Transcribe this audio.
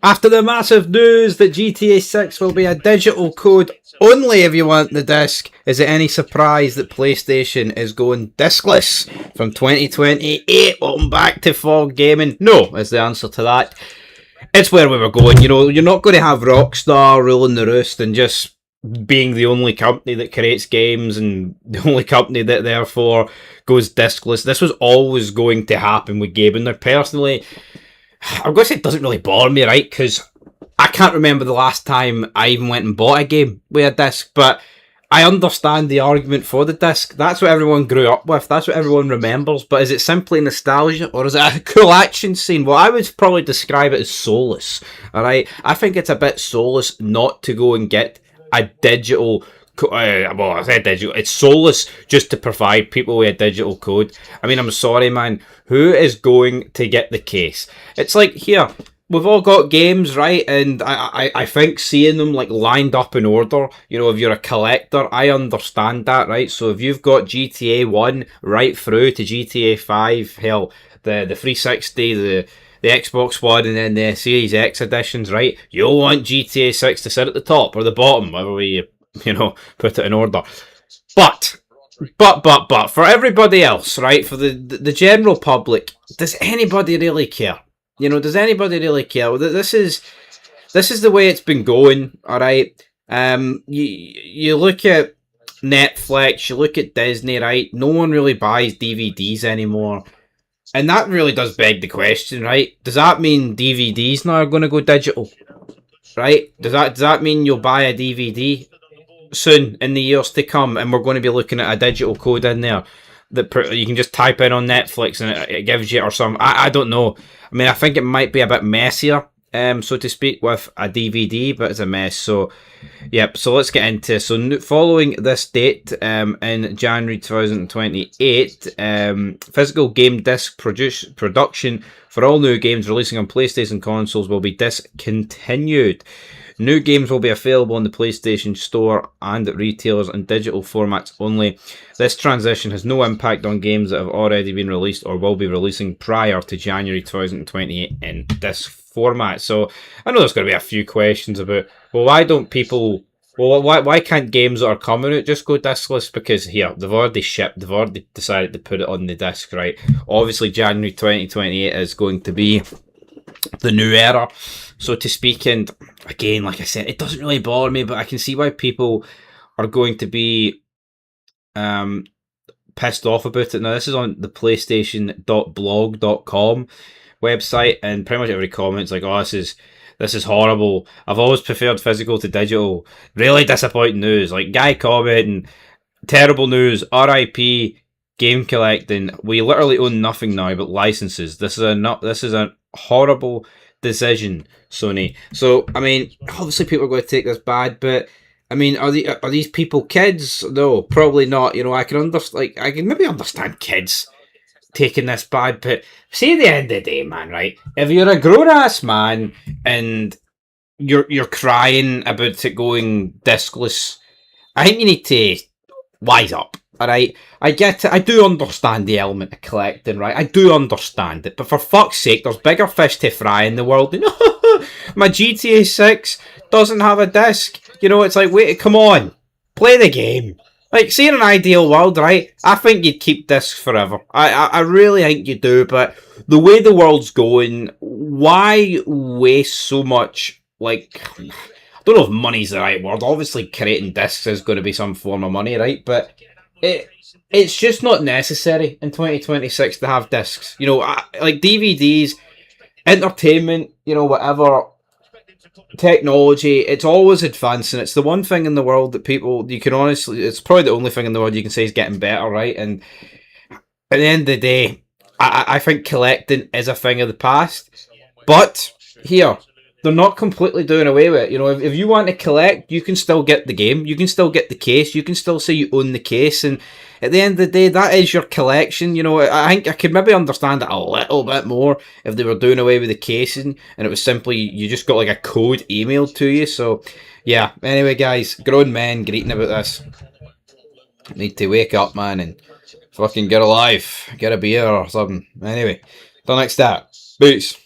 After the massive news that GTA 6 will be a digital code only if you want the disc, is it any surprise that PlayStation is going diskless from 2028? Welcome back to Fog Gaming. No, is the answer to that. It's where we were going. You know, you're not going to have Rockstar ruling the roost and just being the only company that creates games and the only company that therefore goes diskless. This was always going to happen with gaming. Now, personally, I'm going to say it doesn't really bother me, right? Because I can't remember the last time I even went and bought a game with a disc, but I understand the argument for the disc. That's what everyone grew up with. That's what everyone remembers. But is it simply nostalgia, or is it a cool action scene? Well, I would probably describe it as soulless. All right, I think it's a bit soulless not to go and get a digital. Well, I said digital. It's soulless just to provide people with a digital code. I mean, I'm sorry, man. Who is going to get the case? It's like, here, we've all got games, right? And I think seeing them like lined up in order, you know, if you're a collector, I understand that, right? So if you've got GTA 1 right through to GTA 5, hell, the 360, the Xbox One, and then the Series X editions, right? You'll want GTA 6 to sit at the top or the bottom, whatever way you know, put it in order. But for everybody else, right? For the general public, does anybody really care? You know, does anybody really care? This is the way it's been going, all right? You look at Netflix, you look at Disney, right? No one really buys DVDs anymore. And that really does beg the question, right? Does that mean DVDs now are going to go digital? Right? Does that mean you'll buy a DVD soon in the years to come, and we're going to be looking at a digital code in there that you can just type in on Netflix and it gives you, or some, I don't know. I mean, I think it might be a bit messier, so to speak, with a DVD, but it's a mess. So, yep. So let's get into. So following this date, in January 2028, physical game disc production for all new games releasing on PlayStation consoles will be discontinued. New games will be available on the PlayStation Store and at retailers in digital formats only. This transition has no impact on games that have already been released or will be releasing prior to January 2028 in this format. So I know there's going to be a few questions about, well, why don't people... Well, why can't games that are coming out just go diskless? Because here, they've already shipped, they've already decided to put it on the disc, right? Obviously, January 2028 is going to be the new era, so to speak. And again, like I said, it doesn't really bother me, but I can see why people are going to be pissed off about it. Now, this is on the PlayStation.blog.com website, and pretty much every comment's like, oh, this is horrible. I've always preferred physical to digital. Really disappointing news. Like, guy commenting, terrible news, RIP game collecting. We literally own nothing now but licenses. This is a horrible decision, Sony. So, I mean, obviously people are going to take this bad, but I mean, are these people kids? No, probably not. You know, I can maybe understand kids taking this bad, but see, at the end of the day, man, right? If you're a grown ass man and you're crying about it going diskless, I think you need to wise up. Alright, I get it. I do understand the element of collecting, right? I do understand it. But for fuck's sake, there's bigger fish to fry in the world. You know, my GTA 6 doesn't have a disc. You know, it's like, wait, come on. Play the game. Like, see, in an ideal world, right? I think you'd keep discs forever. I really think you do. But the way the world's going, why waste so much, like... I don't know if money's the right word. Obviously, creating discs is going to be some form of money, right? But... It's just not necessary in 2026 to have discs. You know, like DVDs, entertainment, you know, whatever, technology, it's always advancing. It's the one thing in the world that you can honestly, it's probably the only thing in the world you can say is getting better, right? And at the end of the day, I think collecting is a thing of the past. But here, they're not completely doing away with it. You know, if you want to collect, you can still get the game. You can still get the case. You can still say you own the case. And at the end of the day, that is your collection. You know, I think I could maybe understand it a little bit more if they were doing away with the casing and it was simply, you just got like a code emailed to you. So, yeah. Anyway, guys, grown men greeting about this. Need to wake up, man, and fucking get alive. Get a beer or something. Anyway, till next time. Peace.